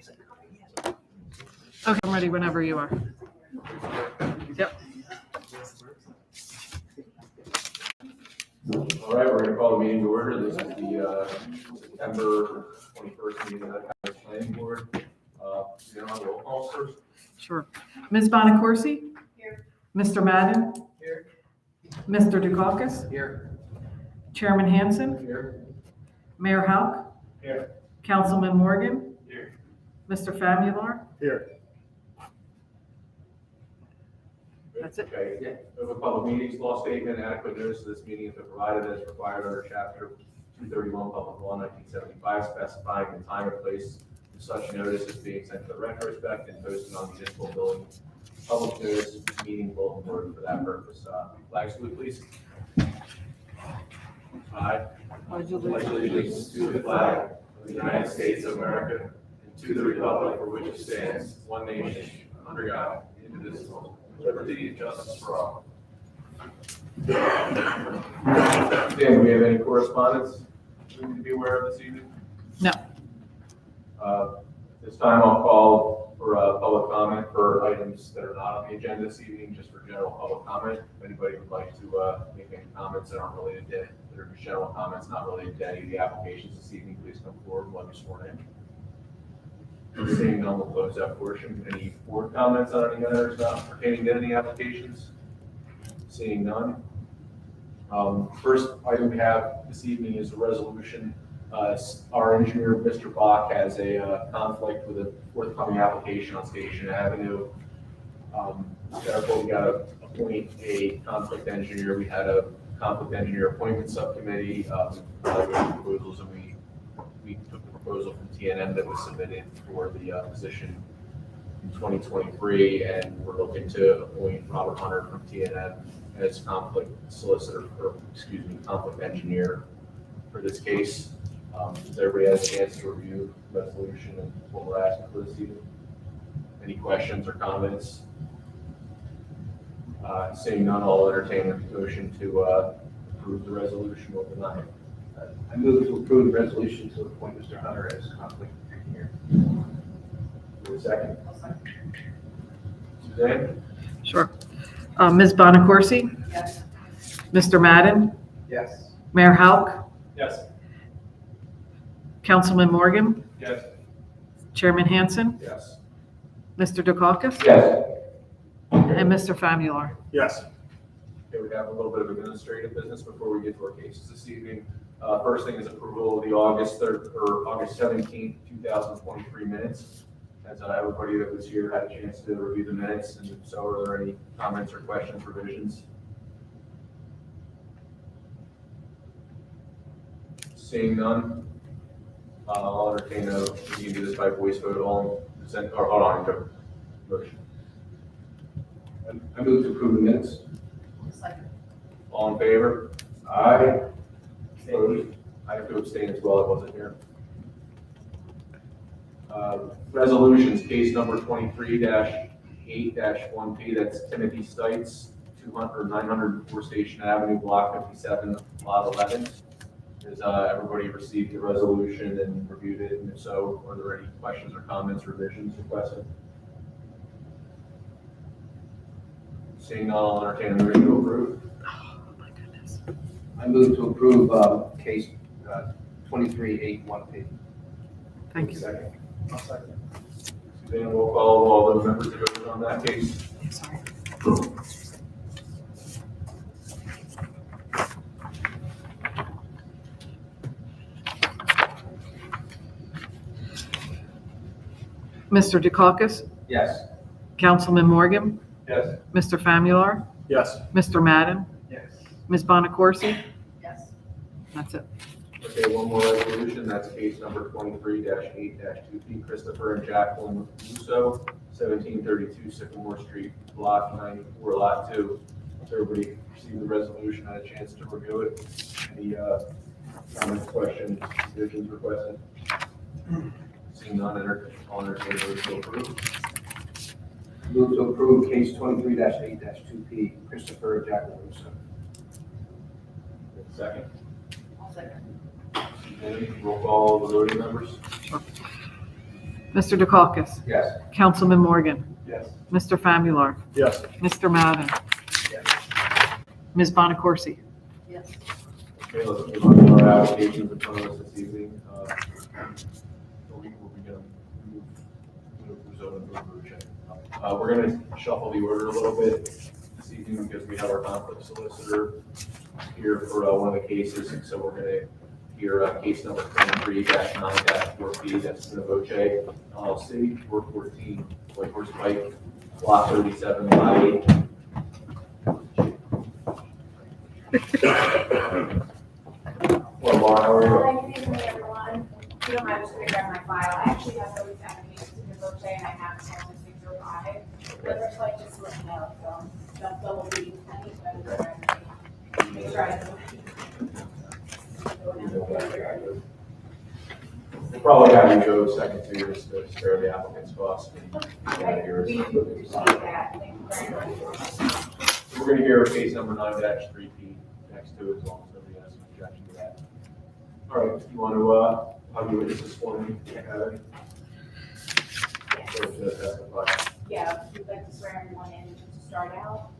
Okay, I'm ready whenever you are. Yep. All right, we're going to call the meeting to order. This is the September 21st meeting of the County Planning Board. You know, roll call first. Sure. Ms. Bonacorsi? Here. Mr. Madden? Here. Mr. Dukakis? Here. Chairman Hansen? Here. Mayor Hauck? Here. Councilman Morgan? Here. Mr. Famular? Here. That's it. Okay. We have a public meetings law statement. Adequate notice of this meeting has been provided as required under Chapter 231 Public Law 1975, specifying the time and place of such notice is being sent to the retrospect and posted on the municipal building public notice meeting bulletin board for that purpose. Flag salute, please. I pledge allegiance to the flag of the United States of America and to the republic for which it stands, one nation, under God, indivisible, liberty and justice for all. Dan, do we have any correspondence we need to be aware of this evening? No. This time I'll call for public comment for items that are not on the agenda this evening, just for general public comment. If anybody would like to make any comments that aren't related to, that are just general comments, not related to any of the applications this evening, please come forward and let me sworn in. Seeing none, we'll close that portion. Any board comments on any matters not pertaining to any applications? Seeing none. First item we have this evening is a resolution. Our engineer, Mr. Bach, has a conflict with a forthcoming application on Station Avenue. Therefore, we got to appoint a conflict engineer. We had a conflict engineer appointment subcommittee, evaluating proposals, and we took the proposal from TNM that was submitted for the position in 2023, and we're looking to appoint Robert Hunter from TNM as conflict engineer for this case. Does everybody have a chance to review the resolution and what we're asking for this evening? Any questions or comments? Seeing none, I'll entertain a motion to approve the resolution or deny it. I move to approve the resolution to appoint Mr. Hunter as conflict engineer. For a second. Suzanne? Sure. Ms. Bonacorsi? Yes. Mr. Madden? Yes. Mayor Hauck? Yes. Councilman Morgan? Yes. Chairman Hansen? Yes. Mr. Dukakis? Yes. And Mr. Famular? Yes. Okay, we have a little bit of administrative business before we get to our cases this evening. First thing is approval of the August 3rd or August 17th, 2023 minutes. Has everybody that was here had a chance to review the minutes? And if so, are there any comments or questions, revisions? Seeing none, I'll entertain a, we can do this by voice vote. All consent, or hold on, go. Motion. I move to approve the minutes. All in favor? Aye. Opposed? I have to abstain as well, I wasn't here. Resolutions, case number 23-8-1P, that's Timothy Stites, 904 Station Avenue, Block 57, Lot 11. Has everybody received the resolution and reviewed it? And if so, are there any questions or comments, revisions requested? Seeing none, I'll entertain a motion to approve. Oh, my goodness. I move to approve case 23-8-1P. Thank you. Second. I'll second. Suzanne, we'll call all the members that voted on that case. Sorry. Mr. Dukakis? Yes. Councilman Morgan? Yes. Mr. Famular? Yes. Mr. Madden? Yes. Ms. Bonacorsi? Yes. That's it. Okay, one more resolution, that's case number 23-8-2P, Christopher and Jacqueline Russo, 1732 Sycamore Street, Block 94, Lot 2. Has everybody received the resolution, had a chance to review it? Any comments, questions, revisions requested? Seeing none, I'll entertain a motion to approve. Move to approve case 23-8-2P, Christopher and Jacqueline Russo. Second. I'll second. Roll call of the voting members. Mr. Dukakis? Yes. Councilman Morgan? Yes. Mr. Famularo? Yes. Mr. Madden? Ms. Bonaccorsi? Okay, let's move on to our applications in front of us this evening. We're going to shuffle the order a little bit this evening because we have our conflict solicitor here for one of the cases, and so we're going to hear case number 23-9-4P, that's Novoche LLC, 414 White Horse Pike, lot 37, lot 8. Well, Laura, how are you? Hi, good evening, everyone. If you don't mind, I'm just gonna grab my file. I actually have those applications in the Novoche, and I have some on 605. But there's like just to let you know, so don't double read anything. Make sure I do. We'll probably have you go second to yours to spare the applicant's cost. I really do appreciate that. Thank you very much. We're going to hear case number 9-3P next to it, as long as nobody has an objection to that. All right, you want to have your witnesses sworn in? Heather? Yes. Or to testify? Yeah, we'd like to swear everyone in just to start out.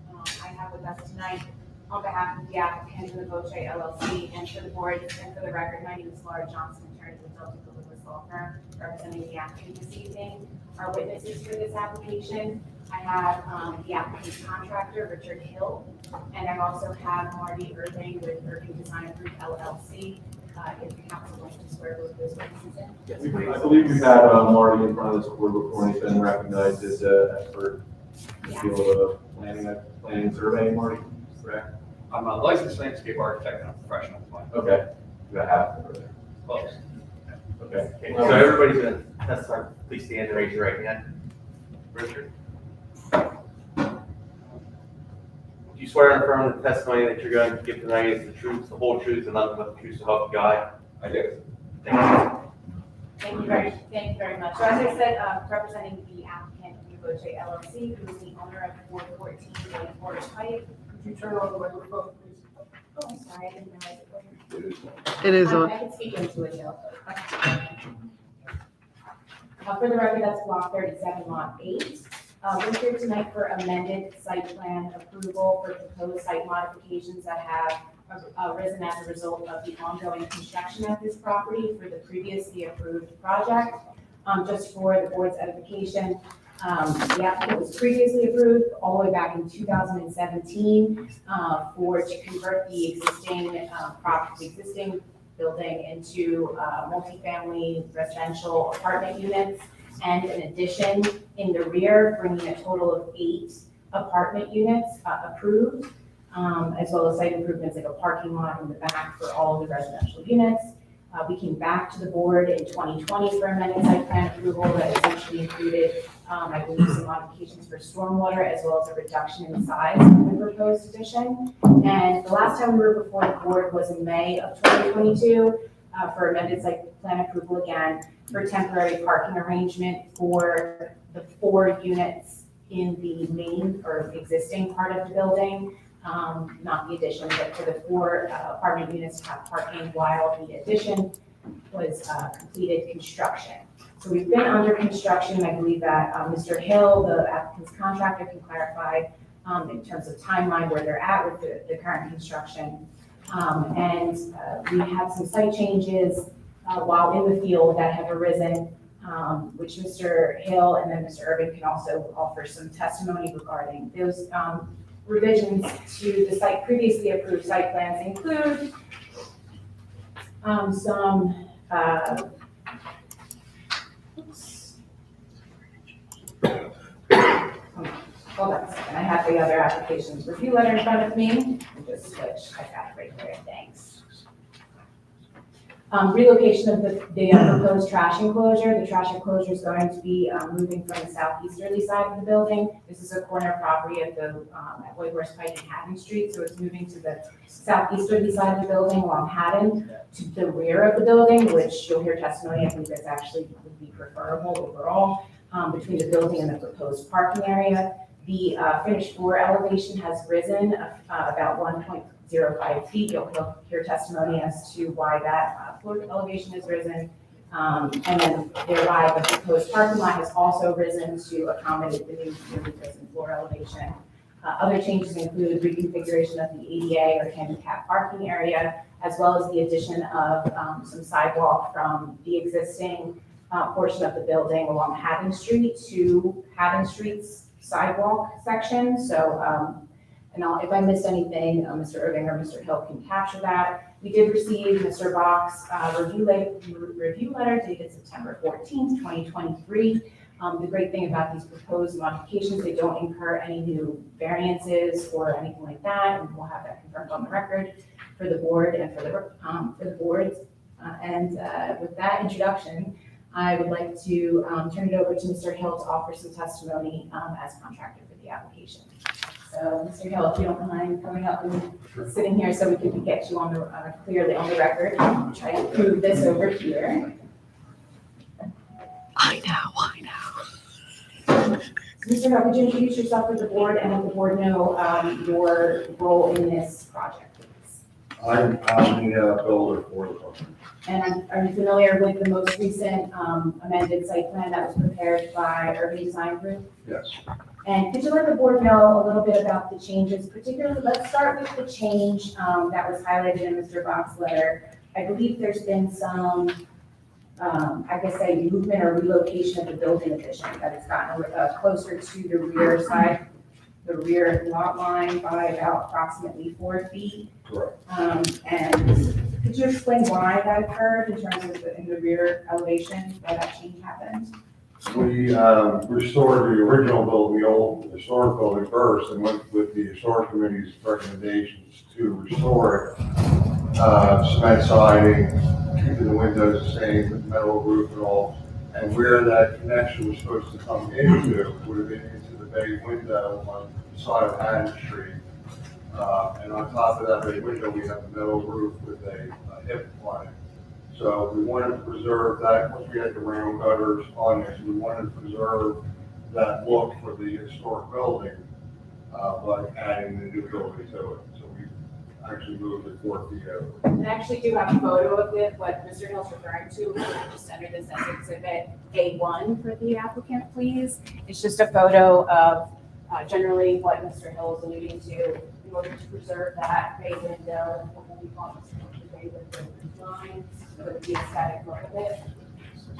I have with us tonight, on behalf of the applicant, Novoche LLC, and for the board, and for the record, my name is Laura Johnson, attorney with Delta Lewis Law Firm, representing the applicant this evening. Our witnesses for this application, I have the applicant's contractor, Richard Hill, and I also have Marty Irving with Irving Design Group LLC. If the council wants to swear both those witnesses in. I believe we've had Marty in front of this board before, and he's been recognized as an expert in the field of planning and surveying, Marty, correct? I'm a licensed landscape architect and a professional planner. Okay. You got half of it. Close. Okay. So everybody's gonna testify, please stand and raise your right hand. Richard? Do you swear and affirm the testimony that you're going to give tonight is the truth, the whole truth, and nothing but the truth, so help you God? I do. Thank you. Thank you very much. So as I said, representing the applicant, Novoche LLC, who is the owner of 414 White Horse Pike. Could you turn on the microphone, please? Oh, I'm sorry, I didn't realize it was. It is I on. can speak into it, though. For the record, that's block 37, lot 8. We're here tonight for amended site plan approval for proposed site modifications that have arisen as a result of the ongoing construction of this property for the previously approved project. Just for the board's edification, the applicant was previously approved all the way back in 2017 to convert the existing building into multifamily residential apartment units and an addition in the rear, bringing a total of 8 apartment units approved, as well as site improvements like a parking lot in the back for all of the residential units. We came back to the board in 2020 for amended site plan approval that essentially included, I believe, some modifications for stormwater as well as a reduction in the size of the proposed addition. And the last time we were before the board was in May of 2022 for amended site plan approval again for temporary parking arrangement for the 4 units in the main or existing part of the building. Not the addition, but for the 4 apartment units to have parking while the addition was completed construction. So we've been under construction. I believe that Mr. Hill, the applicant's contractor, can clarify in terms of timeline where they're at with the current construction. We had some site changes while in the field that have arisen, which Mr. Hill and then Mr. Irving can also offer some testimony regarding those revisions to the site previously approved site plans include hold on a second, I have the other applications review letter in front of me. Just switch, I got it right there, thanks. Relocation of the proposed trash enclosure. The trash enclosure is going to be moving from the southeasterly side of the building. This is a corner property at at White Horse Pike and Haddon Street, so it's moving to the southeasterly side of the building along Haddon to the rear of the building, which you'll hear testimony. I think that's actually would be preferable overall between the building and the proposed parking area. The finished floor elevation has risen about 1.05 feet. You'll hear testimony as to why that floor elevation has risen. And then thereby the proposed parking lot has also risen to accommodate the new prison floor elevation. Other changes include reconfiguration of the ADA or handicap parking area, as well as the addition of some sidewalk from the existing portion of the building along Haddon Street to Haddon Street's sidewalk section. So, if I missed anything, Mr. Irving or Mr. Hill can capture that. We did receive Mr. Bach's review letter dated September 14th, 2023. The great thing about these proposed modifications, they don't incur any new variances or anything like that, and we'll have that confirmed on the record for the board and for the boards. With that introduction, I would like to turn it over to Mr. Hill to offer some testimony as contractor for the application. So, Mr. Hill, if you don't mind coming up and sitting here so we can get you on the clearly on the record. I'll try to move this over here. I know. Mr. Hill, could you introduce yourself to the board and let the board know your role in this project, please? I'm the builder for the company. And are you familiar with the most recent amended site plan that was prepared by Urban Design Group? Yes. And could you let the board know a little bit about the changes, particularly, let's start with the change that was highlighted in Mr. Bach's letter. I believe there's been some, movement or relocation of the building addition, that it's gotten closer to the rear side, the rear lot line by about approximately 4 feet. Correct. And could you explain why that occurred in terms of in the rear elevation, why that change happened? We restored the original building, the old historic building first, and went with the historic committee's recommendations to restore it. Cement siding, keeping the windows the same, metal roof and all. And where that connection was supposed to come into would have been into the bay window on the side of Haddon Street. And on top of that bay window, we have a metal roof with a hip on it. So we wanted to preserve that, once we had the round gutters on there, so we wanted to preserve that look for the historic building, by adding the new building to it. So we actually moved it 4 feet over. And I actually do have a photo of it, what Mr. Hill's referring to, just under this as exhibit A1 for the applicant, please. It's just a photo of generally what Mr. Hill is alluding to in order to preserve that bay window, what we call the bay window line, so that the aesthetic look of it.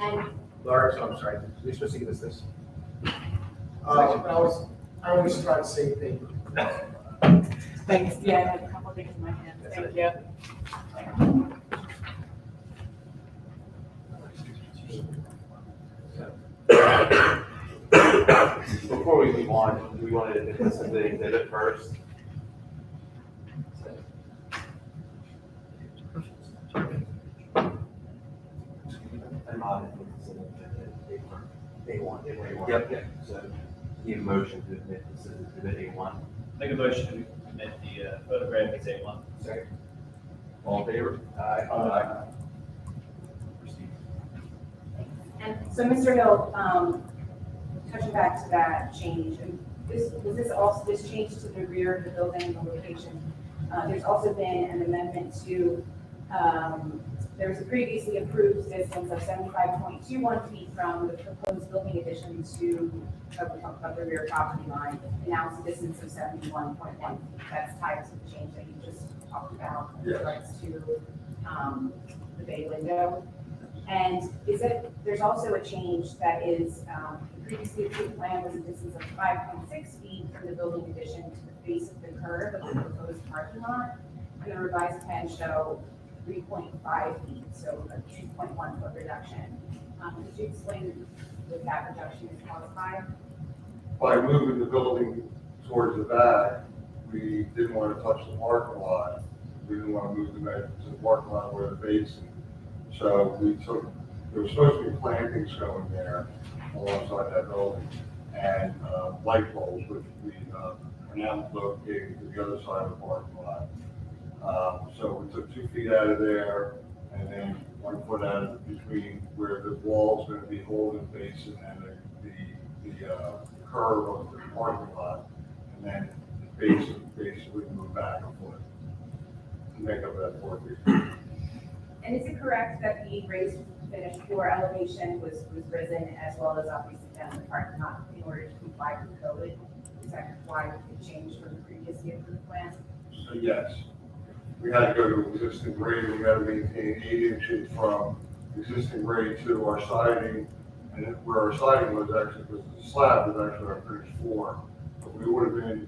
And Laura, so I'm sorry, you're supposed to give us this? I always try to save paper. Thanks. Yeah, I had a couple of things in my hand. Thank you. Before we move on, do we want to discuss the exhibit first? I'm on it. A1. Yep. So, need a motion to admit this is exhibit A1. Make a motion to admit the photograph as A1. Second. All in favor? Aye. Proceed. And so, Mr. Hill, touching back to that change, and this change to the rear of the building, the location, there's also been an amendment to, there was a previously approved distance of 75.21 feet from the proposed building addition to the rear property line, and now it's a distance of 71.1 feet. That's tied to the change that you just talked about in Yes. regards to the bay window. And there's also a change that is, the previously approved plan was a distance of 5.6 feet from the building addition to the face of the curve of the proposed parking lot. And the revised plan show 3.5 feet, so a 2.1 foot reduction. Could you explain what that reduction is caused by? By moving the building towards the back, we didn't want to touch the parking lot. We didn't want to move to the parking lot where the basin. So there was supposed to be plantings going there alongside that building and light poles, which we are now locating to the other side of the parking lot. So we took 2 feet out of there and then 1 foot out of between where the wall's going to be holding the basin and the curve of the parking lot. And then the basin basically moved back a foot to make up that 4 feet. And is it correct that the raised finished floor elevation was risen, as well as obviously down the parking lot in order to comply with code. Is that why it changed from the previously approved plan? So yes, we had to go to existing grade, we had to maintain 8 inches from existing grade to our siding, and where our siding was actually, because the slab was actually our finished floor. But we would have been,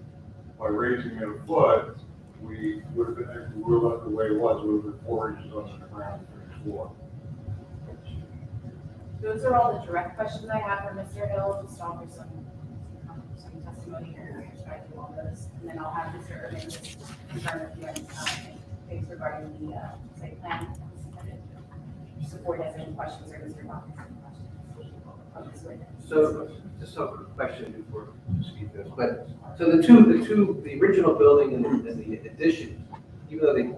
by raising it a foot, we would have been, we would have left the way it was, we would have been 4 inches under the ground finished floor. Those are all the direct questions I have for Mr. Hill, just offer some testimony or perspective on those. And then I'll have Mr. Irvin just confirm if you have things regarding the site plan. Support has any questions or Mr. Dawkins has any questions of this witness. So, just a quick question before you speak this, but, so the original building and the addition, even though they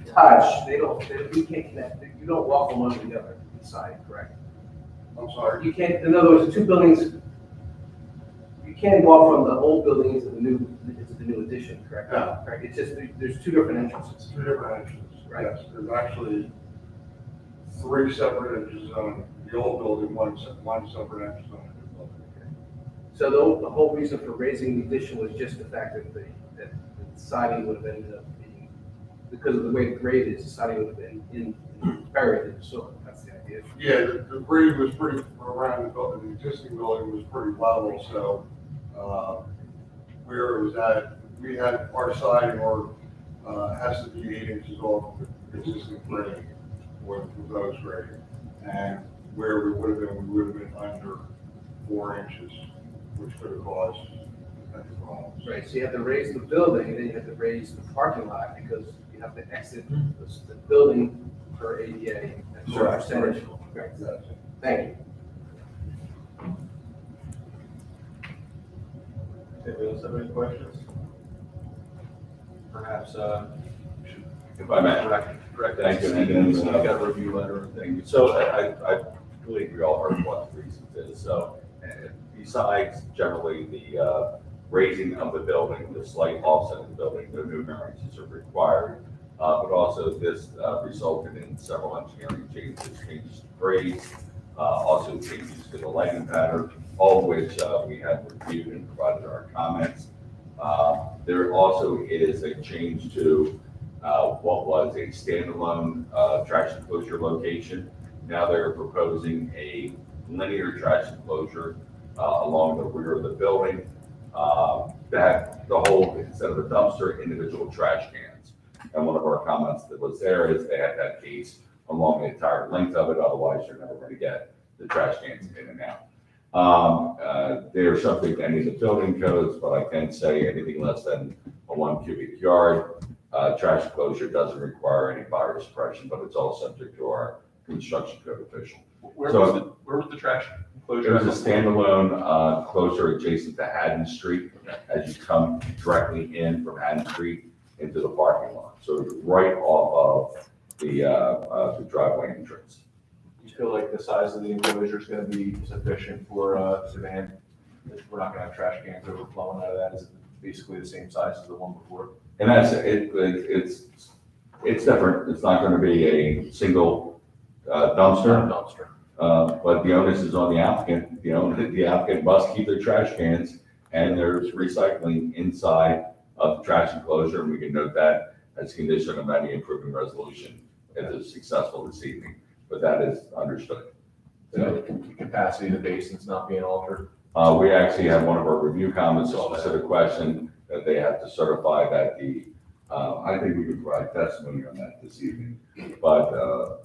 touch, you can't connect, you don't walk from one to the other side, correct? I'm sorry. You can't, in other words, the two buildings, you can't walk from the old building into the new addition, correct? No. Correct, it's just, there's two different entrances. 2 different entrances. Right. Yes, there's actually 3 separate entrances on the old building, one separate entrance on the new building. So the whole reason for raising the addition was just the fact that the siding would have ended up being, because of the way the grade is, the siding would have been buried in the soil, that's the idea. Yeah, the grade was pretty, around the building, the existing building was pretty level, so, where it was at, we had our siding has to be 8 inches off the existing grade, or the proposed grade. And where we would have been under 4 inches, which could have caused many problems. Right, so you have to raise the building, and then you have to raise the parking lot, because you have to exit the building per ADA at a certain percentage. Right, Yes. thank you. Anybody else have any questions? Perhaps, If I may. direct Thank you. Stevens, I got a review letter and things. So I believe we all heard what the reasons is. So besides generally the raising of the building, the slight offset of the building, no new variances are required. But also this resulted in several engineering changes to grades, also changes to the lighting pattern, all of which we have reviewed and provided our comments. There also is a change to what was a standalone trash enclosure location. Now they're proposing a linear trash enclosure along the rear of the building that the whole, instead of a dumpster, individual trash cans. And one of our comments that was there is they have that case along the entire length of it, otherwise you're never going to get the trash cans in and out. They're subject to any of the building codes, but I can say anything less than a 1 cubic yard trash enclosure doesn't require any fire suppression, but it's all subject to our construction code official. Where was the trash enclosure? There's a standalone closure adjacent to Haddon Street as you come directly in from Haddon Street into the parking lot. So it's right off of the driveway entrance. You feel like the size of the enclosure is going to be sufficient for demand? We're not going to have trash cans overflowing out of that. Is it basically the same size as the one before? And that's, it's different. It's not going to be a single dumpster. Dumpster. But the onus is on the applicant. The applicant must keep their trash cans, and there's recycling inside of the trash enclosure, and we can note that as a condition of any improvement resolution if it's successful this evening, but that is understood. The capacity of the basin's not being altered. We actually have one of our review comments, a specific question that they have to certify that I think we could provide testimony on that this evening, but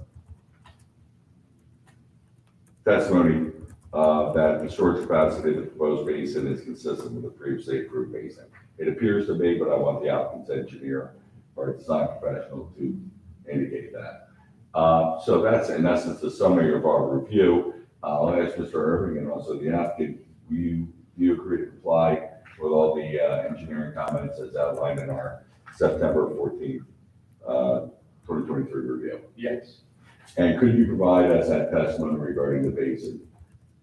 testimony that the storage capacity of the proposed basin is consistent with the previously approved basin. It appears to be, but I want the applicant's engineer or design professional to indicate that. So that's in essence the summary of our review. I'll ask Mr. Irving and also the applicant, do you agree to comply with all the engineering comments as outlined in our September 14th, 2023 review? Yes. And could you provide us that testimony regarding the basin?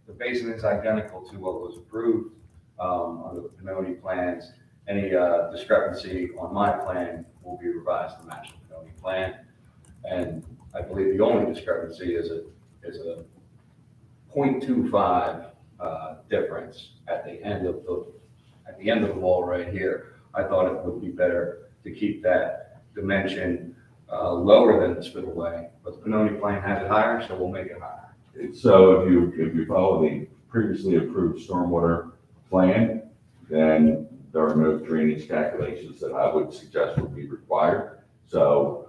The basin is identical to what was approved under the Pinoni plans. Any discrepancy on my plan will be revised to match the Pinoni plan. And I believe the only discrepancy is a 0.25 difference at the end of the wall right here. I thought it would be better to keep that dimension lower than the spillway, but the Pinoni plan has it higher, so we'll make it higher. So if you follow the previously approved stormwater plan, then there are no drainage calculations that I would suggest would be required. So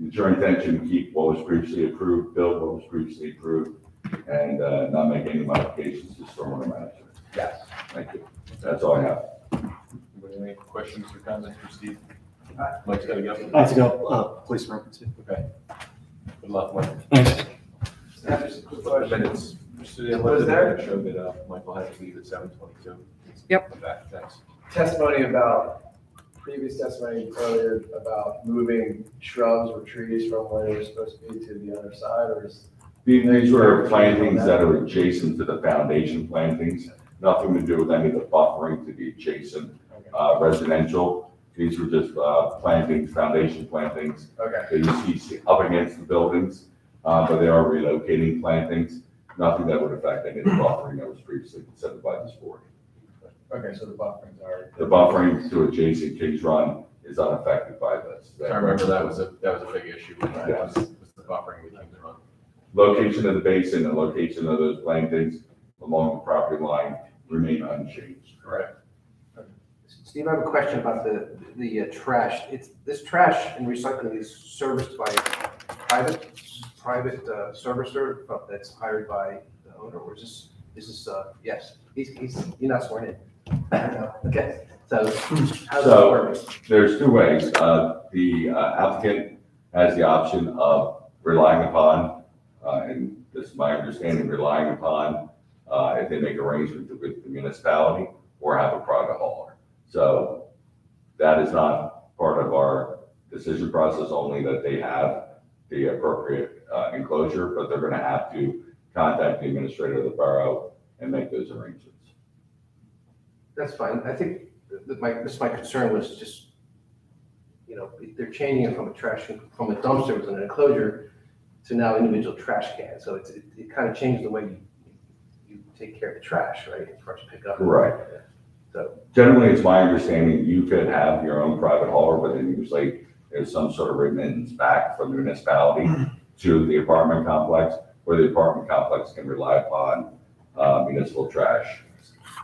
it's your intention to keep what was previously approved, build what was previously approved, and not make any modifications to stormwater management? Yes. Thank you. That's all I have. Anybody have any questions or comments for Steve? Mike's gotta go. I have to go, police emergency. Okay. Good luck, Mike. Thanks. Just a quick question. Minutes. Just to Was let there- the show that Michael had to leave at 7:22. Yep. Back, thanks. Testimony about, previous testimony earlier about moving shrubs or trees from where they're supposed to be to the other side, or is? These were plantings that are adjacent to the foundation plantings, nothing to do with any of the buffering to the adjacent residential. These were just plantings, foundation plantings Okay, that you see up against the buildings, but they are relocating plantings, nothing that would affect any of the buffering that was previously considered by this board. okay, so the bufferings are. The buffering to adjacent Kings Run is unaffected by this. I remember that was a big issue. Yes. Was the buffering with Kings Run. Location of the basin and location of those plantings along the property line remain unchanged. Correct. Steve, I have a question about the trash. This trash and recycling is serviced by private servicer that's hired by the owner, or is this, yes, you're not sworn in. Okay, so how's that work? There's two ways. The applicant has the option of relying upon, and this is my understanding, relying upon, if they make arrangements with the municipality or have a private hauler. So that is not part of our decision process, only that they have the appropriate enclosure, but they're gonna have to contact the administrator of the borough and make those arrangements. That's fine. I think that my concern was just, they're changing it from from a dumpster with an enclosure to now individual trash cans. So it kind of changes the way you take care of the trash, right? As far as pick up. Right. So, Generally, it's my understanding you could have your own private hauler, but then usually there's some sort of remittance back from the municipality to the apartment complex, where the apartment complex can rely upon municipal trash.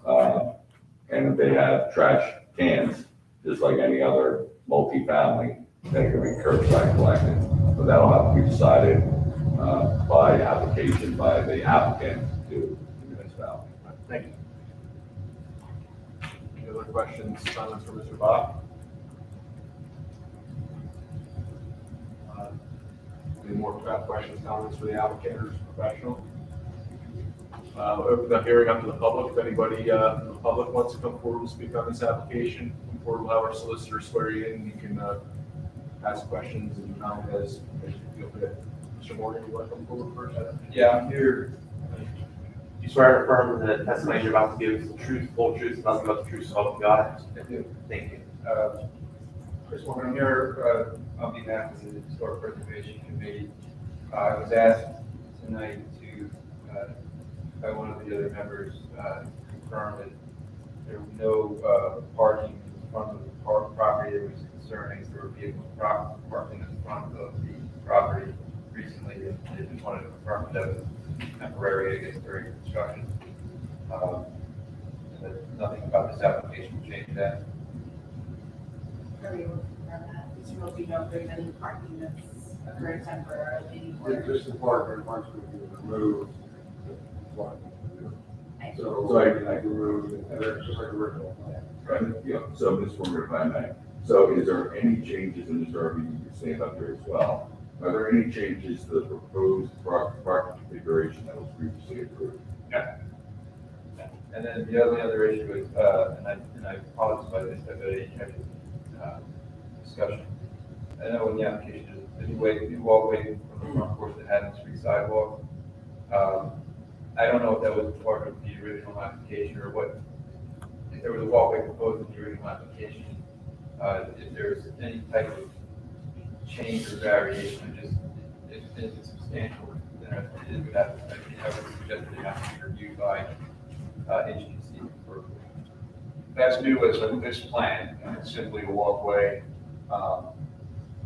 And if they have trash cans, just like any other multifamily, they can be curbside collected. But that'll have to be decided by application by the applicant to the municipality. thank you. Any other questions, comments for Mr. Bob? Any more questions, comments for the applicant or professional? Open the hearing up to the public. If anybody in the public wants to come forward and speak on this application, come forward, we'll have our solicitor swear you in. You can ask questions and comment as you feel fit. Mr. Morgan, you want to come forward first? Yeah, I'm here. You swear to affirm that the testimony you're about to give is the truth, full truth, nothing but the truth, so help you God? I do. Thank you. Chris Morgan, I'm here on behalf of the Historic Preservation Committee. I was asked tonight to, by one of the other members, confirm that there was no parking in front of the property. There was concern as there were vehicles parking in front of the property recently. And they just wanted to confirm that was temporary, I guess, during construction. And that nothing about this application will change that. There will be no great any parking that's occurring temporarily. Just the parking, once we remove. So I can remove, and it's just like a original. Right, yeah, so Ms. Former, if I may, so is there any changes in this RV, you can stand up here as well? Are there any changes to the proposed parking configuration that was previously approved? And then the only other issue is, and I apologize if I didn't have a discussion. I know in the application, there's a walkway from the front porch that had a street sidewalk. I don't know if that was part of the original application or what, if there was a walkway proposed in the original application, if there's any type of change or variation, just, if and if it's substantial, then it would have, I would suggest that it has to be reviewed by HPC for. That's new as of this plan, and it's simply a walkway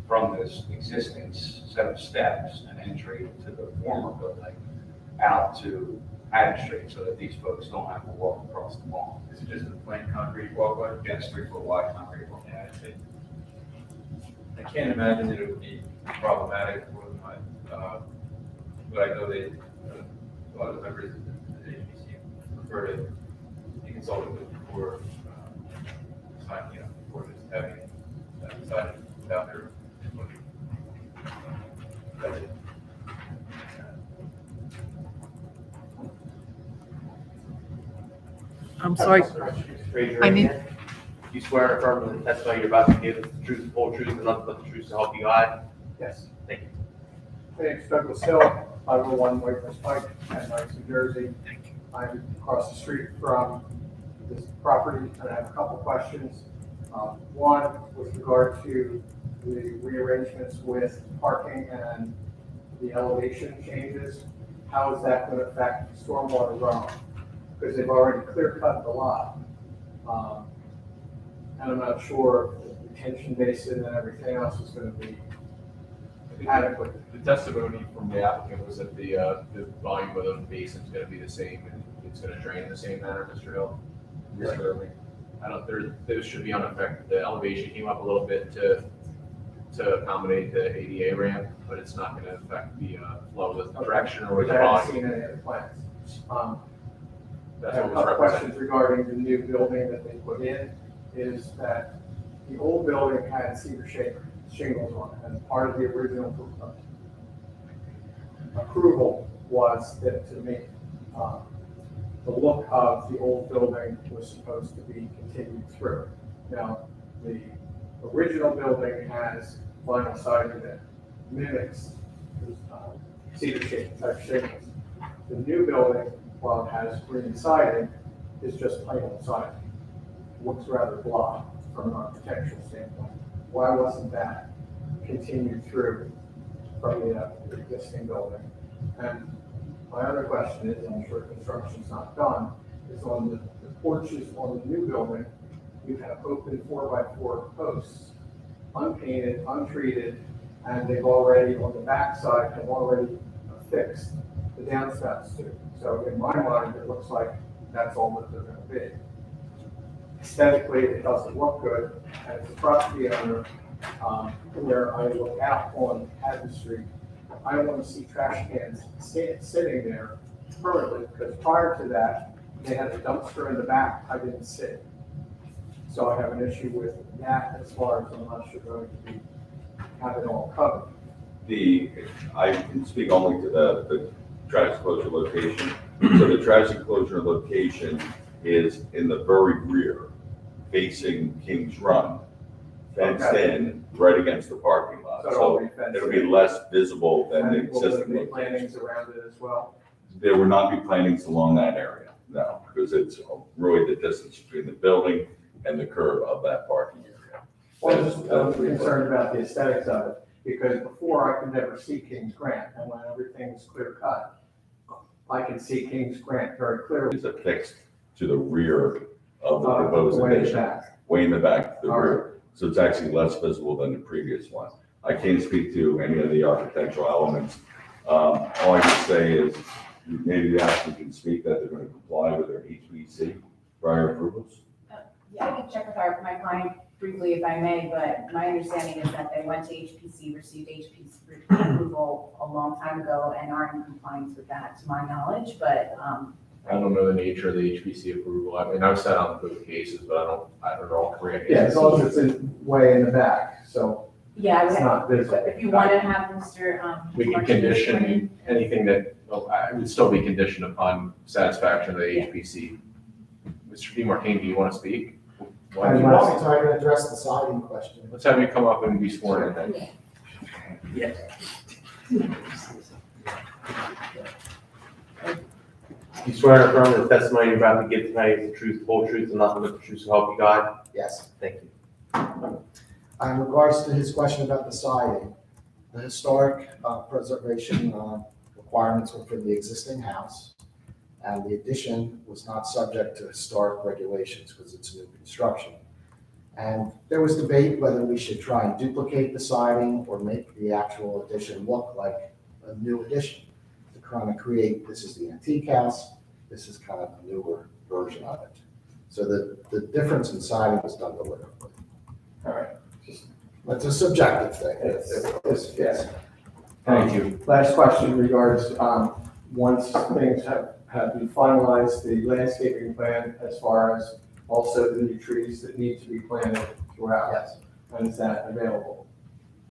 from this existing set of steps and entry to the former building out to Haddon Street, so that these folks don't have to walk across the lawn. Is it just a plain concrete walkway? Yes, 3-foot wide concrete walkway. Yeah, I can't imagine that it would be problematic for them, but I know they, a lot of members of the HPC prefer to be consulted with before, before just having it decided without their input. That's it. I'm sorry. Raise your I right need- hand. Do you swear and affirm that the testimony you're about to give is the truth, the whole truth, and nothing but the truth to help you God? Yes. Thank you. My name's Douglas Hill, 501 Whitehorse Pike, Haddon Heights, New Jersey. I'm across the street from this property, and I have a couple questions. One, with regard to the rearrangements with parking and the elevation changes, how is that going to affect stormwater runoff? Because they've already clear cut the lot. And I'm not sure if the retention basin and everything else is going to be adequate. The testimony from the applicant was that the volume of the basin is gonna be the same and it's gonna drain in the same manner, Mr. Hill. Mr. Irving. I don't, those should be unaffected. The elevation came up a little bit to accommodate the ADA ramp, but it's not gonna affect the flow of the direction or the I haven't volume. seen any of the plans. I That's have a what was couple represented. questions regarding the new building that they put in, is that the old building had cedar shingles on it, and part of the original approval was that to make the look of the old building was supposed to be continued through. Now, the original building has vinyl siding that mimics cedar type shingles. The new building, while it has green siding, is just plain old siding. Looks rather blah from an architectural standpoint. Why wasn't that continued through from the existing building? And my other question is, I'm sure construction's not done, is on the porches on the new building, you have open 4x4 posts, unpainted, untreated, and they've already, on the backside, have already affixed the downspouts to. So in my mind, it looks like that's all that they're gonna be. Aesthetically, it doesn't look good, and as a property owner, where I look out on Haddon Street, I don't want to see trash cans sitting there permanently, because prior to that, they had a dumpster in the back, I didn't see. So I have an issue with that as far as unless you're going to be, have it all covered. I can speak only to the trash enclosure location. So the trash enclosure location is in the very rear, facing Kings Run, fenced in, right against the parking lot. So it'll So be fenced it'll in. be less visible than the And will there existing be location. plantings around it as well? There will not be plantings along that area, no, because it's really the distance between the building and the curb of that parking area. Well, I'm just concerned about the aesthetics of it, because before I could never see King's Grant, and when everything's clear cut, I can see King's Grant very clearly. It's affixed to the rear of the proposed Way addition, back. way in the back, the All rear. So it's actually less visible than the previous one. I can't speak to any of the architectural elements. All I can say is maybe the applicant can speak that they're going to comply with their HPC prior approvals. Yeah, I can check with my client briefly if I may, but my understanding is that they went to HPC, received HPC approval a long time ago and are in compliance with that, to my knowledge, but, I don't know the nature of the HPC approval. I mean, I've sat on both cases, but I don't know all Korean. Yeah, as long as it's way in the back, so yeah, I it's would not visible. if you want to have Mr. We can Martinez condition bring- anything that, well, I would still be conditioned upon satisfaction of the Yeah. HPC. Mr. DeMartini, do you want to speak? I'm also trying to address the siding question. Let's have you come up and be sworn in then. Yeah. You swear and affirm that the testimony you're about to give tonight is the truth, the whole truth, and nothing but the truth to help you God? Yes. Thank you. In regards to his question about the siding, The historic preservation requirements were for the existing house, and the addition was not subject to historic regulations because it's new construction. And there was debate whether we should try and duplicate the siding or make the actual addition look like a new addition to kind of create, this is the antique house, this is kind of a newer version of it. So the difference in siding was done deliberately. All right. It's a subjective thing. Yes. Thank you. Last question regards, once things have been finalized, the landscaping plan as far as also the new trees that need to be planted throughout. Yes. And is that available?